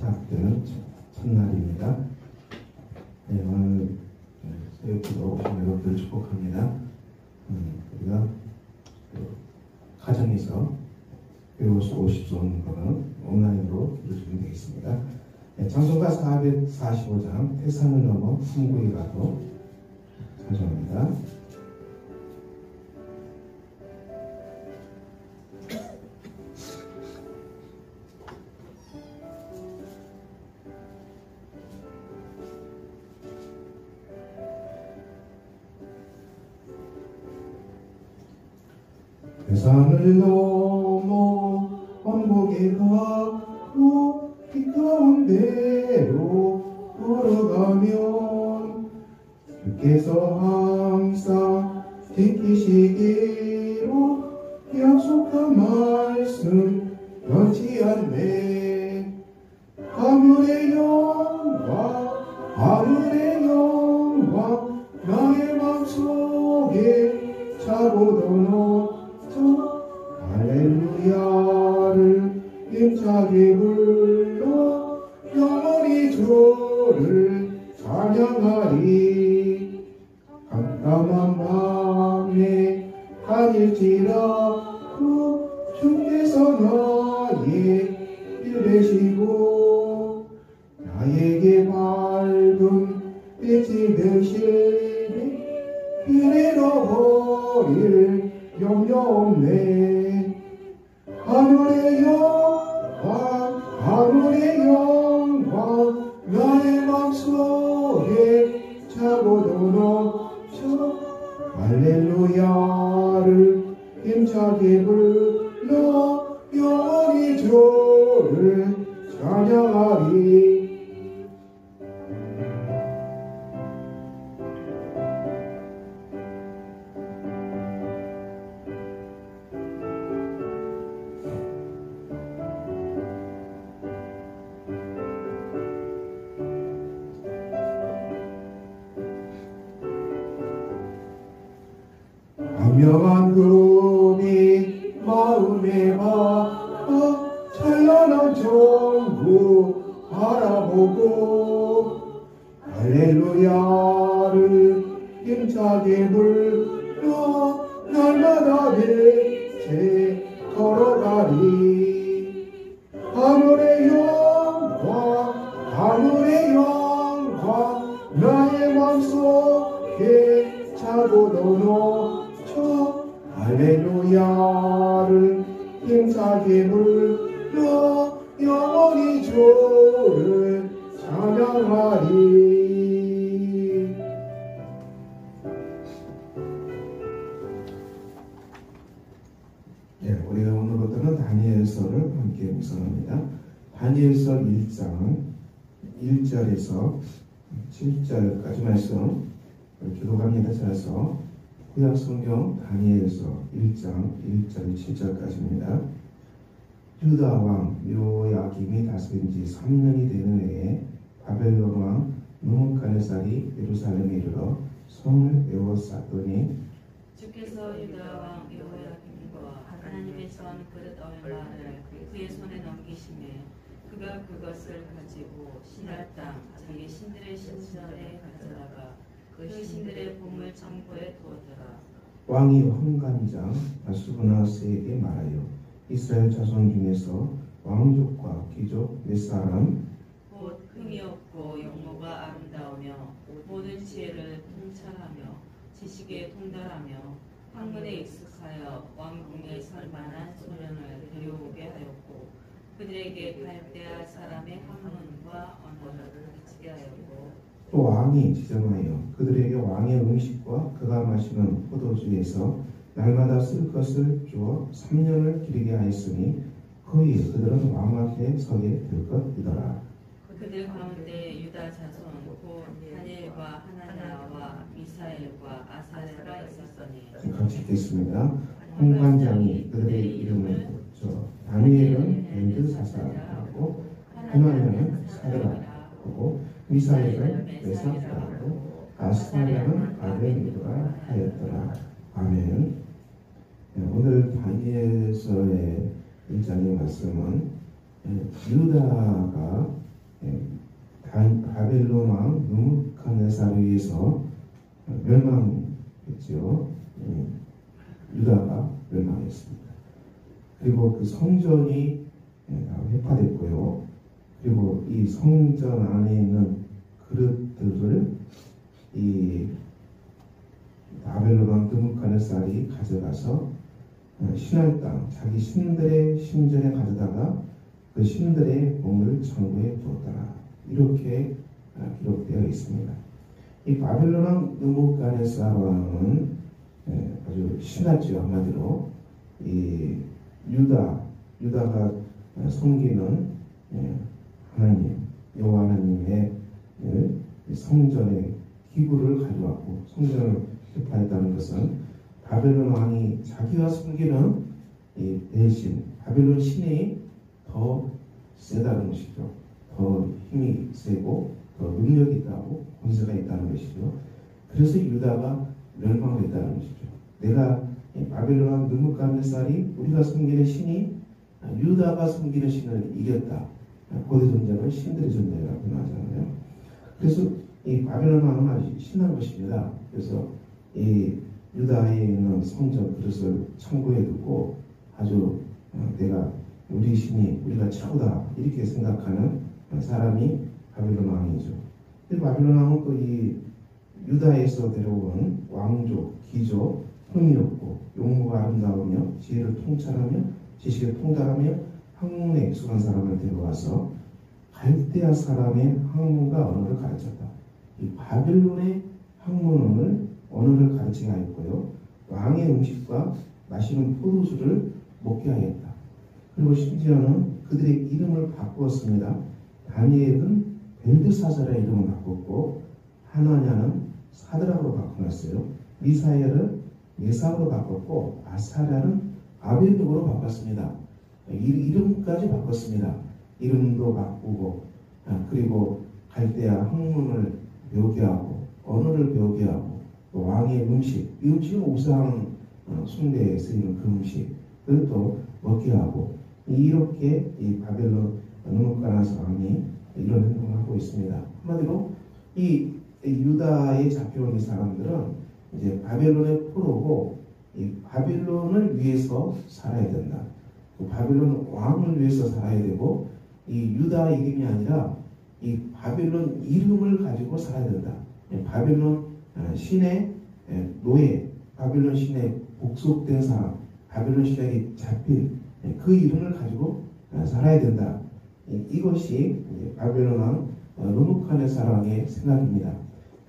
시작되는 첫날입니다. 네, 오늘 새벽기도 오신 여러분들 축복합니다. 우리가 가정에서 배울 수 좋은 거는 온라인으로 들으시면 되겠습니다. 네, 찬송가 445장 태산을 넘어 풍부히 가도 찬송합니다. 태산을 넘어 왕복에 가고 길 가운데로 걸어가면 주께서 항상 지키시기로 약속한 말씀 변치 않네. 하늘의 영광 하늘의 영광 나의 맘속에 차고도 할렐루야를 힘차게 불러 영원히 주를 찬양하리. 깜깜한 밤에 다닐지라도 주께서 나의 길 되시고 나에게 밝은 빛이 되시니 잃어버릴 염려 없네. 하늘의 영광 하늘의 영광 나의 맘속에 차고도 넘쳐 할렐루야를 힘차게 불러 영원히 주를 찬양하리. 분명한 구름이 마음에 박아 찬란한 천국 바라보고 할렐루야를 힘차게 불러 날마다 빛에 걸어가리. 하늘의 영광 하늘의 영광 나의 맘속에 차고도 넘쳐 할렐루야를 힘차게 불러 영원히 주를 찬양하리. 네, 우리가 오늘부터는 다니엘서를 함께 묵상합니다. 다니엘서 1장 1절에서 7절까지 말씀 기록합니다. 따라서 구약성경 다니엘서 1장 1절 7절까지입니다. 유다 왕 요야김이 다스린 지 3년이 되는 해에 바벨론 왕 느부갓네살이 예루살렘에 이르러 성을 에워쌌더니 주께서 유다 왕 여호야김과 하나님의 선 그릇 얼마를 그의 손에 넘기시매 그가 그것을 가지고 신할 땅 자기 신들의 신전에 가져다가 그 신들의 보물 창고에 두었더라. 왕이 환관장 아수브나스에게 말하여 이스라엘 자손 중에서 왕족과 귀족 몇 사람 곧 흠이 없고 용모가 아름다우며 모든 지혜를 통찰하며 지식에 통달하며 학문에 익숙하여 왕궁에 설 만한 소년을 데려오게 하였고 그들에게 갈대아 사람의 학문과 언어를 가르치게 하였고 또 왕이 지정하여 그들에게 왕의 음식과 그가 마시는 포도주에서 날마다 쓸 것을 주어 3년을 기르게 하였으니 그의 그들은 왕 앞에 서게 될 것이더라. 그들 가운데 유다 자손 곧 다니엘과 하나냐와 미사엘과 아사랴가 있었으니 같이 읽겠습니다. 환관장이 그들의 이름을 붙여 다니엘은 벨드사사라고 하나냐는 사드락하고 미사엘은 메삭이라고 아스타랴는 아벤이라 하였더라. 아멘. 오늘 다니엘서의 1장의 말씀은 유다가 바벨론 왕 느부갓네살에 의해서 멸망했죠. 유다가 멸망했습니다. 그리고 그 성전이 다 회파됐고요. 그리고 이 성전 안에 있는 그릇들을 이 바벨론 왕 느부갓네살이 가져가서 신할 땅, 자기 신들의 신전에 가져다가 그 신들의 몸을 창고에 두었더라. 이렇게 기록되어 있습니다. 이 바벨론 왕 느부갓네살 왕은 아주 신하죠. 한마디로 이 유다가 섬기는 하나님, 여호와 하나님의 성전의 기구를 가져왔고 성전을 회파했다는 것은 바벨론 왕이 자기가 섬기는 이 대신 바벨론 신이 더 세다는 것이죠. 더 힘이 세고 더 능력이 있다고 권세가 있다는 것이죠. 그래서 유다가 멸망했다는 것이죠. 내가 바벨론 왕 느부갓네살이 우리가 섬기는 신이 유다가 섬기는 신을 이겼다. 고대 존재는 신들의 존재라고 하잖아요. 그래서 이 바벨론 왕은 아주 신난 것입니다. 그래서 이 유다에 있는 성전 그릇을 창고에 두고 아주 내가 우리 신이 우리가 최고다 이렇게 생각하는 사람이 바벨론 왕이죠. 바벨론 왕은 또 이 유다에서 데려온 왕족, 귀족, 흥이 없고 용모가 아름다우며 지혜를 통찰하며 지식에 통달하며 학문에 익숙한 사람을 데려와서 갈대아 사람의 학문과 언어를 가르쳤다. 이 바벨론의 학문을 언어를 가르치게 하였고요. 왕의 음식과 마시는 포도주를 먹게 하였다. 그리고 심지어는 그들의 이름을 바꾸었습니다. 다니엘은 벨드사자라의 이름을 바꿨고 하나냐는 사드락으로 바꿔놨어요. 미사엘은 메삭으로 바꿨고 아사랴는 아벨룩으로 바꿨습니다. 이름까지 바꿨습니다. 이름도 바꾸고 그리고 갈대아 학문을 배우게 하고 언어를 배우게 하고 또 왕의 음식, 이 음식은 우상 숭배에 쓰이는 그 음식을 또 먹게 하고 이렇게 이 바벨론 느부갓네살 왕이 이런 행동을 하고 있습니다. 한마디로 이 유다에 잡혀온 이 사람들은 이제 바벨론의 포로고 이 바벨론을 위해서 살아야 된다. 그 바벨론 왕을 위해서 살아야 되고 이 유다 이름이 아니라 이 바벨론 이름을 가지고 살아야 된다. 바벨론 신의 노예, 바벨론 신의 복속된 사람, 바벨론 신에게 잡힌 그 이름을 가지고 살아야 된다. 이것이 바벨론 왕 느부갓네살 왕의 생각입니다.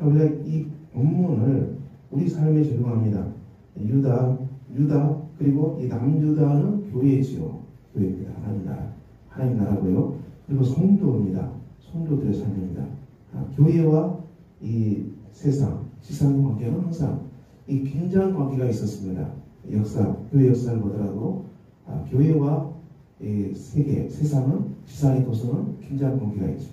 우리가 이 본문을 우리 삶에 적용합니다. 유다 그리고 이 남유다는 교회지요. 교회입니다. 하나님 나라고요. 그리고 성도입니다. 성도들의 삶입니다. 교회와 이 세상의 관계는 항상 이 긴장 관계가 있었습니다. 교회 역사를 보더라도 교회와 세상은 지상의 도서는 긴장 관계가 있죠.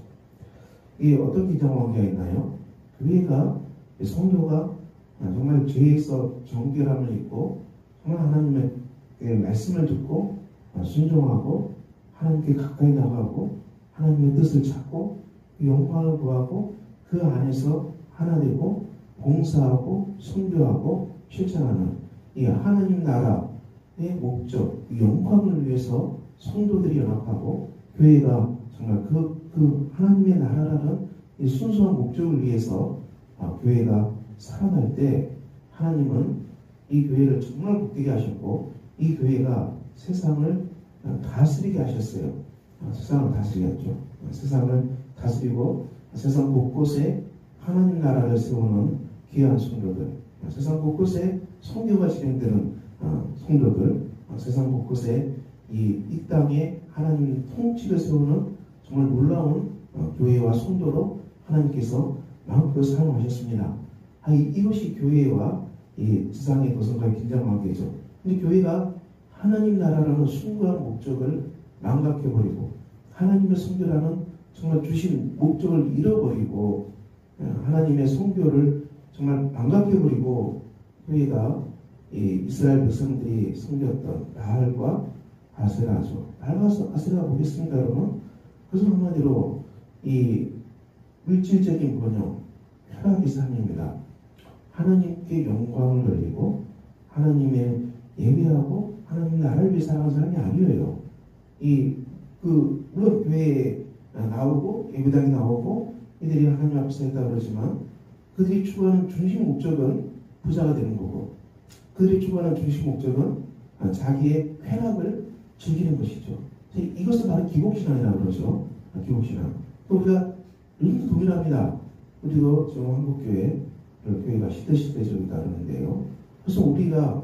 이 어떤 긴장 관계가 있나요? 교회가 성도가 정말 죄에서 정결함을 입고 정말 하나님의 말씀을 듣고 순종하고 하나님께 가까이 나가고 하나님의 뜻을 찾고 그 영광을 구하고 그 안에서 하나 되고 봉사하고 선교하고 실천하는 이 하나님 나라의 목적, 이 영광을 위해서 성도들이 연합하고 교회가 정말 그 하나님의 나라라는 이 순수한 목적을 위해서 교회가 살아날 때 하나님은 이 교회를 정말 복되게 하셨고 이 교회가 세상을 다스리게 하셨어요. 세상을 다스리겠죠. 세상을 다스리고 세상 곳곳에 하나님 나라를 세우는 귀한 성도들, 세상 곳곳에 선교가 진행되는 성도들, 세상 곳곳에 이 땅에 하나님 통치를 세우는 정말 놀라운 교회와 성도로 하나님께서 마음껏 사용하셨습니다. 이것이 교회와 이 세상의 도성과의 긴장 관계죠. 근데 교회가 하나님 나라라는 숭고한 목적을 망각해버리고 하나님의 선교라는 정말 주신 목적을 잃어버리고 하나님의 선교를 정말 망각해버리고 교회가 이 이스라엘 백성들이 섬겼던 바알과 아세라죠. 바알과 아세라 보겠습니까, 여러분? 그래서 한마디로 이 물질적인 번영, 쾌락의 삶입니다. 하나님께 영광을 돌리고 하나님의 예배하고 하나님 나라를 위해 살아가는 사람이 아니에요. 물론 교회에 나오고 예배당에 나오고 이들이 하나님 앞에 서 있다 그러지만 그들이 추구하는 중심 목적은 부자가 되는 거고 그들이 추구하는 중심 목적은 자기의 쾌락을 즐기는 것이죠. 이것을 바로 기복신앙이라고 그러죠. 기복신앙. 또 우리가 동일합니다. 우리도 지금 한국교회가 시대적이다 그러는데요. 그래서 우리가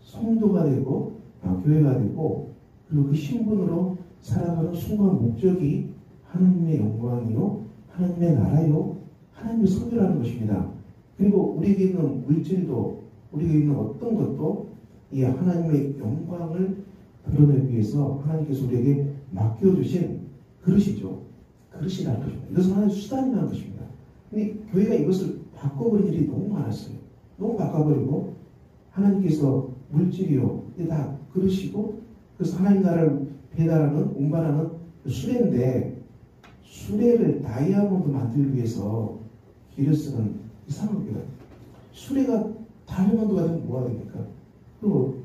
성도가 되고 교회가 되고 그리고 그 신분으로 살아가는 순간 목적이 하나님의 영광이요 하나님의 나라요 하나님의 선교라는 것입니다. 그리고 우리에게 있는 물질도 우리에게 있는 어떤 것도 이 하나님의 영광을 드러내기 위해서 하나님께서 우리에게 맡겨주신 그릇이라는 것입니다. 이것은 하나님의 수단이라는 것입니다. 근데 교회가 이것을 바꿔버린 일이 너무 많았어요. 너무 바꿔버리고 하나님께서 물질이요 이게 다 그릇이고 그래서 하나님 나라를 배달하는 운반하는 수레인데 수레를 다이아몬드 만들기 위해서 길을 쓰는 이상한 교회. 수레가 다이아몬드가 되면 뭐가 됩니까? 그리고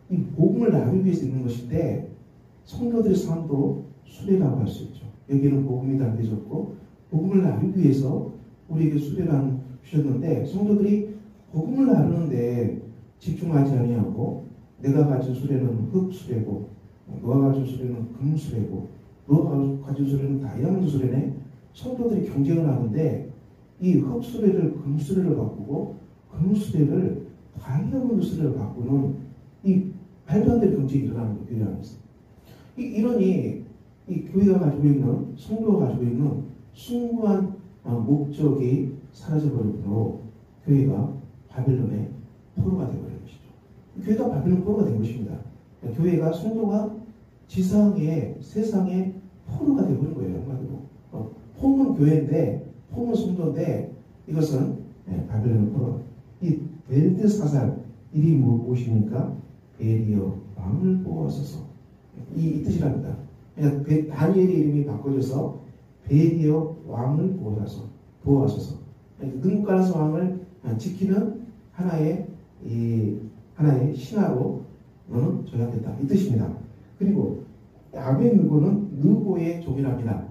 이 복음을 나누기 위해서 있는 것인데 성도들의 삶도 수레라고 할 수 있죠. 여기는 복음이 담겨졌고 복음을 나누기 위해서 우리에게 수레를 주셨는데 성도들이 복음을 나누는데 집중하지 아니하고 내가 가진 수레는 흙수레고 너가 가진 수레는 금수레고 너가 가진 수레는 다이아몬드 수레네. 성도들이 경쟁을 하는데 이 흙수레를 금수레로 바꾸고 금수레를 다이아몬드 수레로 바꾸는 이 말도 안 되는 경쟁이 일어나는 거예요. 교회 안에서. 이러니 이 교회가 가지고 있는 성도가 가지고 있는 숭고한 목적이 사라져버리므로 교회가 바벨론의 포로가 되어버린 것이죠. 교회가 바벨론 포로가 된 것입니다. 교회가 성도가 세상의 포로가 되어버린 거예요. 한마디로. 폼은 교회인데 폼은 성도인데 이것은 바벨론 포로. 이 벨드사살 이름이 무엇입니까? 베리어 왕을 뽑아서서 이 뜻이랍니다. 그러니까 다니엘의 이름이 바꿔져서 베리어 왕을 도와서서 능국가라서 왕을 지키는 하나의 신하로 너는 줘야겠다 이 뜻입니다. 그리고 아벤느고는 느고의 종이랍니다.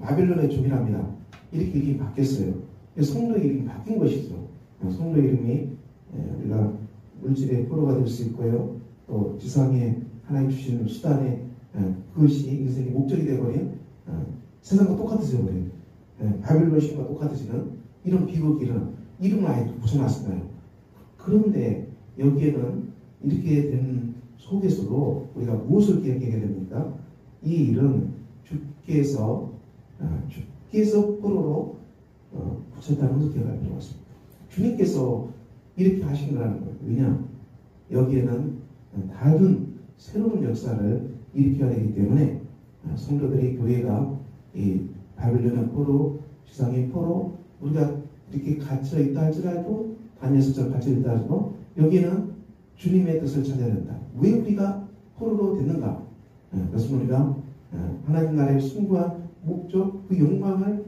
바벨론의 종이랍니다. 이렇게 이름이 바뀌었어요. 성도의 이름이 바뀐 것이죠. 성도 이름이 우리가 물질의 포로가 될 수 있고요. 또 지상에 하나님 주시는 수단에 그것이 인생의 목적이 되어버린 세상과 똑같아져버린 바벨론 신과 똑같아지는 이런 비극이는 이름을 아예 붙여놨어요. 그런데 여기에는 이렇게 된 속에서도 우리가 무엇을 기억하게 됩니까? 이 일은 주께서 포로로 붙였다는 것을 기억할 필요가 있습니다. 주님께서 이렇게 하신 거라는 거예요. 왜냐? 여기에는 다른 새로운 역사를 일으켜야 되기 때문에 성도들이 교회가 이 바벨론의 포로, 지상의 포로, 우리가 이렇게 갇혀 있다 할지라도 다니엘서처럼 갇혀 있다 할지라도 여기에는 주님의 뜻을 찾아야 된다. 왜 우리가 포로로 됐는가? 그래서 우리가 하나님 나라의 숭고한 목적, 그 영광을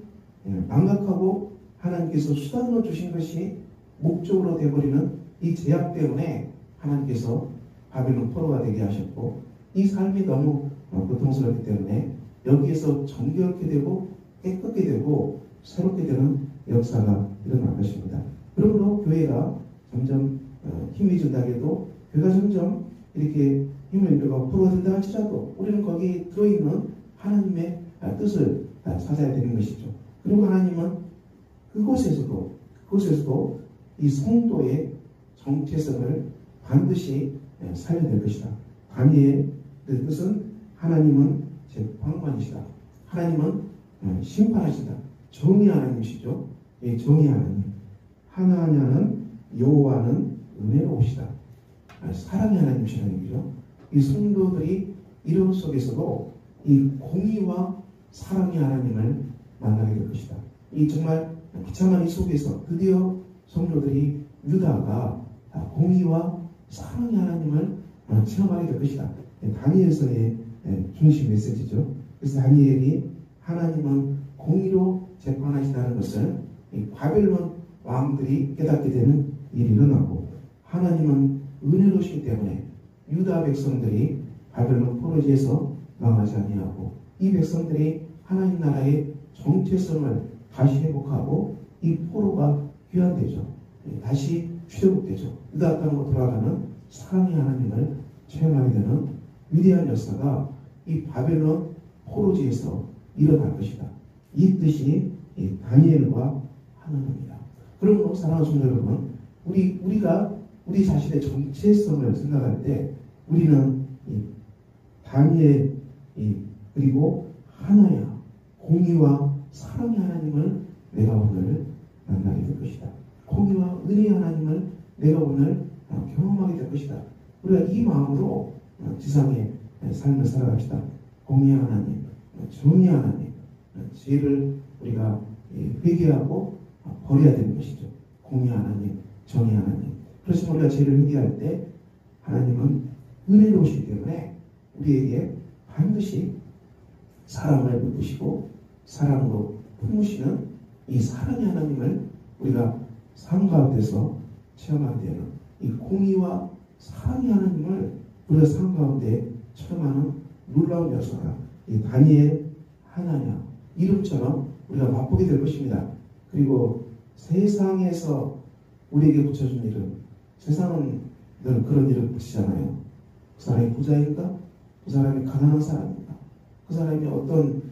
망각하고 하나님께서 수단으로 주신 것이 목적으로 되어버리는 이 제약 때문에 하나님께서 바벨론 포로가 되게 하셨고 이 삶이 너무 고통스럽기 때문에 여기에서 정결케 되고 깨끗게 되고 새롭게 되는 역사가 일어날 것입니다. 그러므로 교회가 점점 힘이 준다고 해도 교회가 점점 이렇게 힘을 잃어가고 포로가 된다 할지라도 우리는 거기 들어있는 하나님의 뜻을 찾아야 되는 것이죠. 그리고 하나님은 그곳에서도 이 성도의 정체성을 반드시 살려낼 것이다. 다니엘의 뜻은 하나님은 재판관이시다. 하나님은 심판하시다. 정의 하나님이시죠. 정의 하나님. 하나냐는 여호와는 은혜로우시다. 사랑의 하나님이시라는 얘기죠. 이 성도들이 이름 속에서도 이 공의와 사랑의 하나님을 만나게 될 것이다. 이 정말 비참한 이 속에서 드디어 성도들이 유다가 공의와 사랑의 하나님을 체험하게 될 것이다. 다니엘서의 중심 메시지죠. 그래서 다니엘이 하나님은 공의로 재판하시다는 것을 이 바벨론 왕들이 깨닫게 되는 일이 일어나고, 하나님은 은혜로시기 때문에 유다 백성들이 바벨론 포로지에서 망하지 아니하고, 이 백성들이 하나님 나라의 정체성을 다시 회복하고 이 포로가 귀환되죠. 다시 출애굽되죠. 유다 땅으로 돌아가는 사랑의 하나님을 체험하게 되는 위대한 역사가 이 바벨론 포로지에서 일어날 것이다. 이 뜻이 이 다니엘과 하나님입니다. 그러므로 사랑하는 성도 여러분, 우리가 우리 자신의 정체성을 생각할 때 우리는 이 다니엘 그리고 하나야, 공의와 사랑의 하나님을 내가 오늘 만나게 될 것이다. 공의와 은혜의 하나님을 내가 오늘 경험하게 될 것이다. 우리가 이 마음으로 지상의 삶을 살아갑시다. 공의의 하나님, 정의의 하나님, 죄를 우리가 회개하고 버려야 되는 것이죠. 공의의 하나님, 정의의 하나님. 그렇지만 우리가 죄를 회개할 때 하나님은 은혜로우시기 때문에 우리에게 반드시 사랑을 베푸시고 사랑으로 품으시는 이 사랑의 하나님을 우리가 삶 가운데서 체험하게 되는 이 공의와 사랑의 하나님을 우리가 삶 가운데 체험하는 놀라운 역사가 이 다니엘, 하나냐 이름처럼 우리가 맛보게 될 것입니다. 그리고 세상에서 우리에게 붙여준 이름, 세상은 늘 그런 이름 붙이잖아요. 그 사람이 부자인가? 그 사람이 가난한 사람인가? 그 사람이 어떤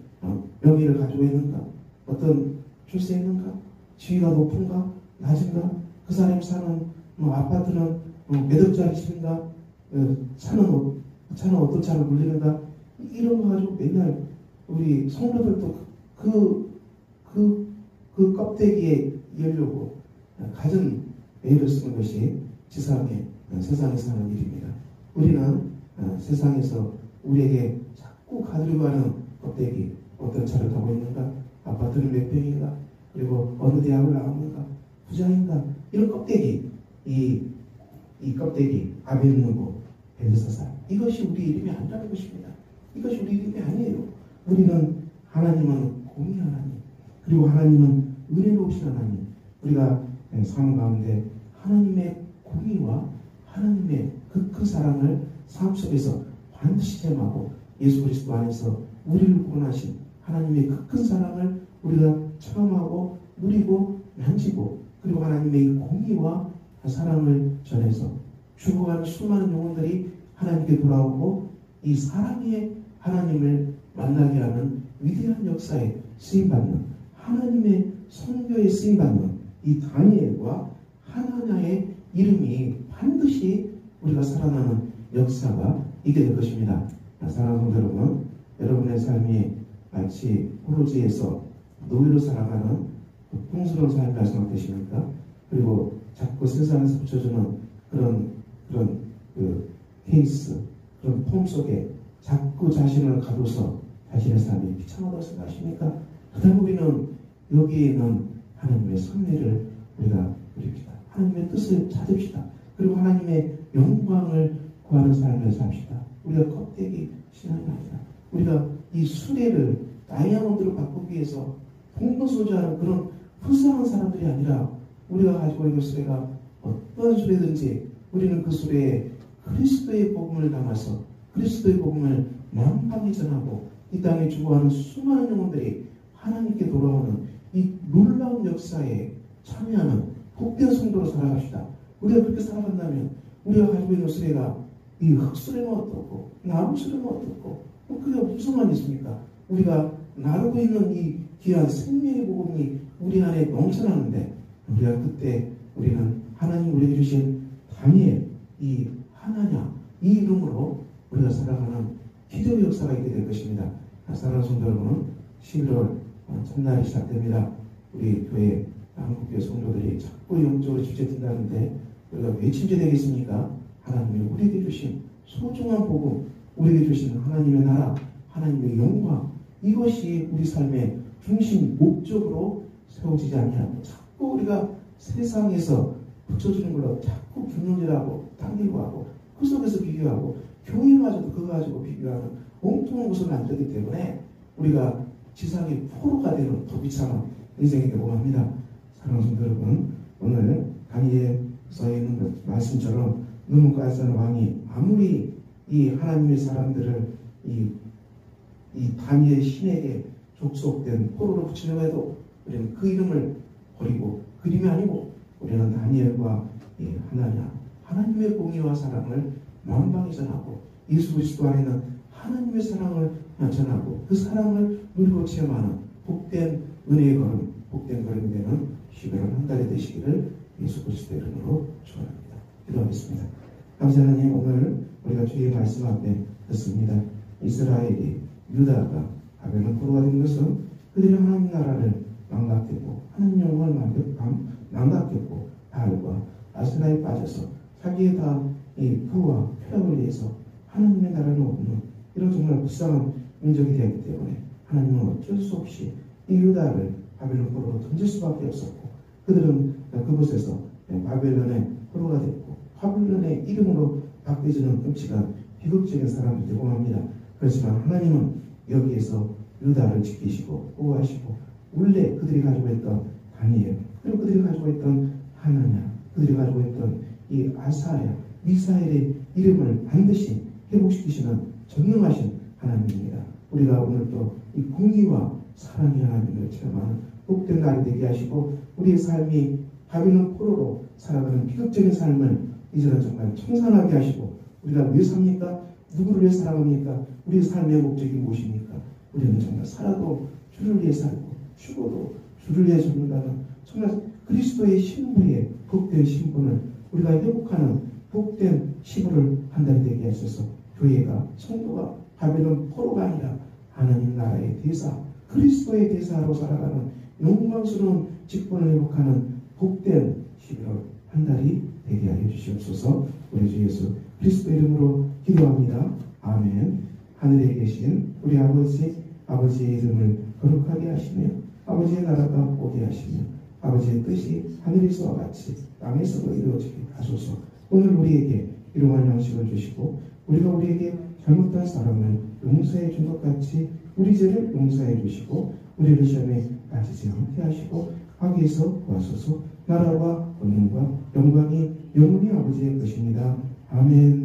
명예를 가지고 있는가? 어떤 출세에 있는가? 지위가 높은가? 낮은가? 그 사람이 사는 아파트는 몇 억짜리 집인가? 차는 어떤 차를 굴리는가? 이런 거 가지고 맨날 우리 성도들도 그 껍데기에 이으려고 갖은 애를 쓰는 것이 세상에서 하는 일입니다. 우리는 세상에서 우리에게 자꾸 가지고 가는 껍데기, 어떤 차를 타고 있는가, 아파트는 몇 평인가, 그리고 어느 대학을 나왔는가, 부자인가, 이런 껍데기, 이 껍데기, 밥에 있는 거, 벤사살, 이것이 우리 이름이 아니라는 것입니다. 이것이 우리 이름이 아니에요. 우리는 하나님은 공의 하나님, 그리고 하나님은 은혜로우신 하나님. 우리가 삶 가운데 하나님의 공의와 하나님의 그 사랑을 삶 속에서 반드시 체험하고 예수 그리스도 안에서 우리를 구원하신 하나님의 그 큰 사랑을 우리가 체험하고 누리고 만지고, 그리고 하나님의 이 공의와 사랑을 전해서 죽어가는 수많은 영혼들이 하나님께 돌아오고 이 사랑의 하나님을 만나게 하는 위대한 역사에 쓰임받는, 하나님의 선교에 쓰임받는 이 다니엘과 하나냐의 이름이 반드시 우리가 살아나는 역사가 있게 될 것입니다. 사랑하는 성도 여러분, 여러분의 삶이 마치 포로지에서 노예로 살아가는 풍스러운 삶이라 생각되십니까? 그리고 자꾸 세상에서 붙여주는 그런 케이스, 그런 폼 속에 자꾸 자신을 가둬서 자신의 삶이 비참하다고 생각하십니까? 그다음 우리는 여기에 있는 하나님의 섭리를 우리가 누립시다. 하나님의 뜻을 찾읍시다. 그리고 하나님의 영광을 구하는 삶을 삽시다. 우리가 껍데기 신앙이 아니라 우리가 이 수레를 다이아몬드로 바꾸기 위해서 동분소지하는 그런 불쌍한 사람들이 아니라 우리가 가지고 있는 수레가 어떤 수레든지 우리는 그 수레에 그리스도의 복음을 담아서 그리스도의 복음을 만방히 전하고 이 땅에 죽어가는 수많은 영혼들이 하나님께 돌아오는 이 놀라운 역사에 참여하는 복된 성도로 살아갑시다. 우리가 그렇게 살아간다면 우리가 가지고 있는 수레가 이 흙수레는 어떻고 나무수레는 어떻고 그게 무슨 말이 있습니까? 우리가 나르고 있는 이 귀한 생명의 복음이 우리 안에 넘쳐나는데 우리가 그때 우리는 하나님 우리에게 주신 다니엘 이 하나냐 이 이름으로 우리가 살아가는 기도의 역사가 있게 될 것입니다. 사랑하는 성도 여러분, 11월 첫날이 시작됩니다. 우리 교회 한국교회 성도들이 자꾸 영적으로 집중된다는데 우리가 왜 침체되겠습니까? 하나님이 우리에게 주신 소중한 복음, 우리에게 주신 하나님의 나라, 하나님의 영광, 이것이 우리 삶의 중심 목적으로 세워지지 아니하고 자꾸 우리가 세상에서 붙여주는 걸로 자꾸 균형질하고 당기고 하고 그 속에서 비교하고 교회마저도 그거 가지고 비교하는 엉뚱한 것을 만들기 때문에 우리가 지상의 포로가 되는 도비처럼 인생이 되고 합니다. 사랑하는 성도 여러분, 오늘 강의에 써 있는 말씀처럼 느부갓네살 왕이 아무리 이 하나님의 사람들을 이 다니엘 신에게 족속된 포로로 붙이려고 해도 우리는 그 이름을 버리고 그림이 아니고 우리는 다니엘과 하나님의 공의와 사랑을 만방에 전하고 예수 그리스도 안에는 하나님의 사랑을 전하고 그 사랑을 누리고 체험하는 복된 은혜의 걸음, 복된 걸음이 되는 11월 한 달이 되시기를 예수 그리스도의 이름으로 축원합니다. 기도하겠습니다. 감사 하나님, 오늘 우리가 주의 말씀 앞에 듣습니다. 이스라엘이 유다가 바벨론 포로가 된 것은 그들이 하나님 나라를 망각했고 하나님 영광을 망각했고 바알과 아세라에 빠져서 자기의 이 부와 쾌락을 위해서 하나님의 나라는 없는 이런 정말 불쌍한 민족이 되었기 때문에 하나님은 어쩔 수 없이 이 유다를 바벨론 포로로 던질 수밖에 없었고 그들은 그곳에서 바벨론의 포로가 됐고 바벨론의 이름으로 바뀌어지는 끔찍한 비극적인 사람이 되고 합니다. 그렇지만 하나님은 여기에서 유다를 지키시고 보호하시고 원래 그들이 가지고 있던 다니엘 그리고 그들이 가지고 있던 하나냐 그들이 가지고 있던 이 아사랴 미사엘의 이름을 반드시 회복시키시는 전능하신 하나님입니다. 우리가 오늘 또 이 공의와 사랑의 하나님을 체험하는 복된 날이 되게 하시고 우리의 삶이 바벨론 포로로 살아가는 비극적인 삶을 이제는 정말 청산하게 하시고 우리가 왜 삽니까? 누구를 위해 살아갑니까? 우리의 삶의 목적이 무엇입니까? 우리는 정말 살아도 주를 위해 살고 죽어도 주를 위해 죽는다는 정말 그리스도의 신부의 복된 신분을 우리가 회복하는 복된 15를 한 달이 되게 하셔서 교회가 성도가 바벨론 포로가 아니라 하나님 나라의 대사 그리스도의 대사로 살아가는 영광스러운 직분을 회복하는 복된 11월 한 달이 되게 하여 주시옵소서. 우리 주 예수 그리스도 이름으로 기도합니다. 아멘. 하늘에 계신 우리 아버지의 이름을 거룩하게 하시며 아버지의 나라가 오게 하시며 아버지의 뜻이 하늘에서와 같이 땅에서도 이루어지게 하소서. 오늘 우리에게 일용할 양식을 주시고 우리가 우리에게 잘못한 사람을 용서해 준 것 같이 우리 죄를 용서해 주시고 우리를 시험에 빠지지 않게 하시고 악에서 구하소서. 나라와 권능과 영광이 영원히 아버지의 것입니다. 아멘.